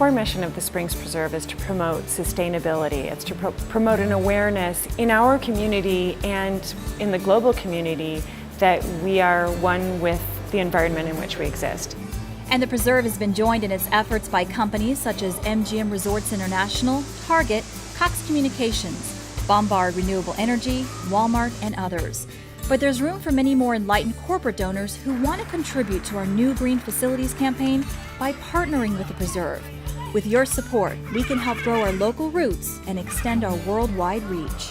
core mission of the Springs Preserve is to promote sustainability. It's to promote an awareness in our community and in the global community that we are one with the environment in which we exist. And the Preserve has been joined in its efforts by companies such as MGM Resorts International, Target, Cox Communications, Bombard Renewable Energy, Walmart, and others. But there's room for many more enlightened corporate donors who want to contribute to our new Green Facilities campaign by partnering with the Preserve. With your support, we can help grow our local roots and extend our worldwide reach.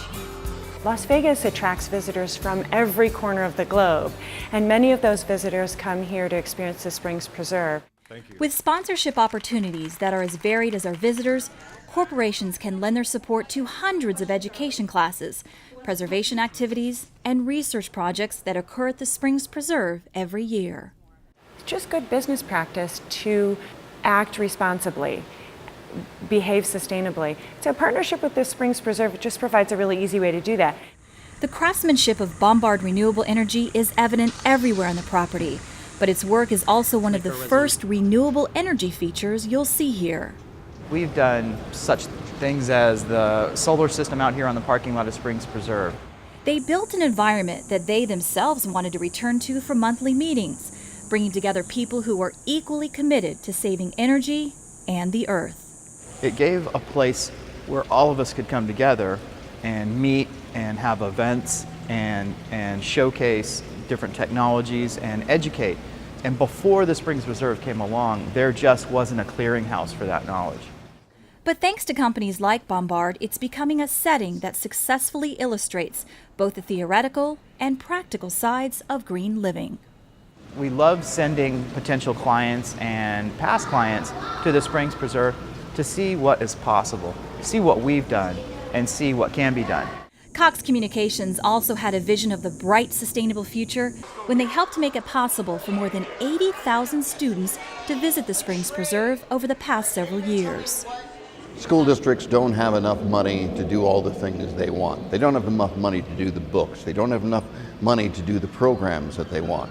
Las Vegas attracts visitors from every corner of the globe, and many of those visitors come here to experience the Springs Preserve. With sponsorship opportunities that are as varied as our visitors, corporations can lend their support to hundreds of education classes, preservation activities, and research projects that occur at the Springs Preserve every year. It's just good business practice to act responsibly, behave sustainably. So a partnership with the Springs Preserve just provides a really easy way to do that. The craftsmanship of Bombard Renewable Energy is evident everywhere on the property, but its work is also one of the first renewable energy features you'll see here. We've done such things as the solar system out here on the parking lot of Springs Preserve. They built an environment that they themselves wanted to return to for monthly meetings, bringing together people who are equally committed to saving energy and the earth. It gave a place where all of us could come together and meet and have events and showcase different technologies and educate. And before the Springs Preserve came along, there just wasn't a clearinghouse for that knowledge. But thanks to companies like Bombard, it's becoming a setting that successfully illustrates both the theoretical and practical sides of green living. We love sending potential clients and past clients to the Springs Preserve to see what is possible, see what we've done, and see what can be done. Cox Communications also had a vision of the bright, sustainable future when they helped make it possible for more than 80,000 students to visit the Springs Preserve over the past several years. School districts don't have enough money to do all the things they want. They don't have enough money to do the books. They don't have enough money to do the programs that they want.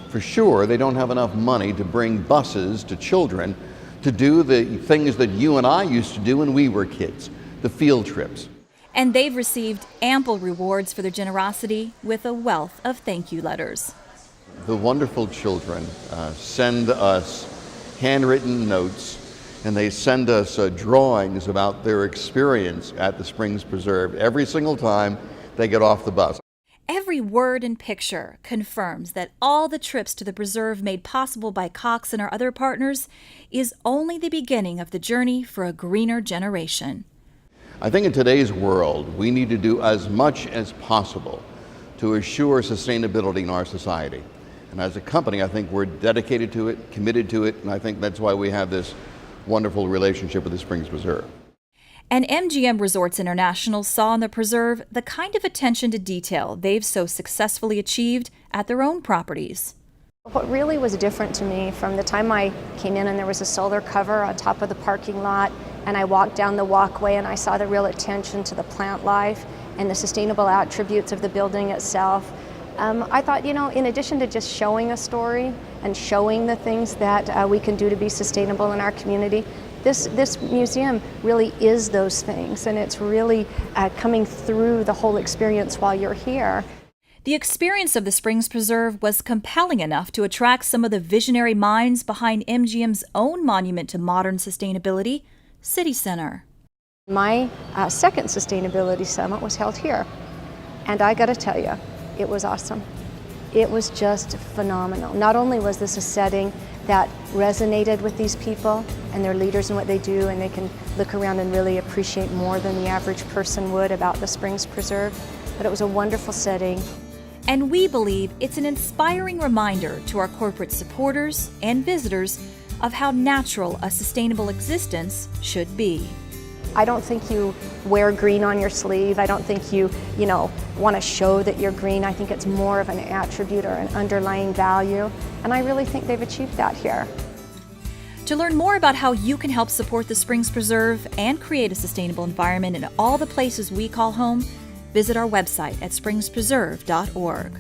For sure, they don't have enough money to bring buses to children to do the things that you and I used to do when we were kids, the field trips. And they've received ample rewards for their generosity with a wealth of thank you letters. The wonderful children send us handwritten notes, and they send us drawings about their experience at the Springs Preserve every single time they get off the bus. Every word and picture confirms that all the trips to the preserve made possible by Cox and our other partners is only the beginning of the journey for a greener generation. I think in today's world, we need to do as much as possible to assure sustainability in our society. And as a company, I think we're dedicated to it, committed to it, and I think that's why we have this wonderful relationship with the Springs Preserve. And MGM Resorts International saw in the preserve the kind of attention to detail they've so successfully achieved at their own properties. What really was different to me from the time I came in and there was a solar cover on top of the parking lot, and I walked down the walkway and I saw the real attention to the plant life and the sustainable attributes of the building itself. I thought, in addition to just showing a story and showing the things that we can do to be sustainable in our community, this museum really is those things, and it's really coming through the whole experience while you're here. The experience of the Springs Preserve was compelling enough to attract some of the visionary minds behind MGM's own monument to modern sustainability, City Center. My second sustainability summit was held here, and I got to tell you, it was awesome. It was just phenomenal. Not only was this a setting that resonated with these people and their leaders and what they do, and they can look around and really appreciate more than the average person would about the Springs Preserve, but it was a wonderful setting. And we believe it's an inspiring reminder to our corporate supporters and visitors of how natural a sustainable existence should be. I don't think you wear green on your sleeve. I don't think you want to show that you're green. I think it's more of an attribute or an underlying value, and I really think they've achieved that here. To learn more about how you can help support the Springs Preserve and create a sustainable environment in all the places we call home, visit our website at springspreserve.org.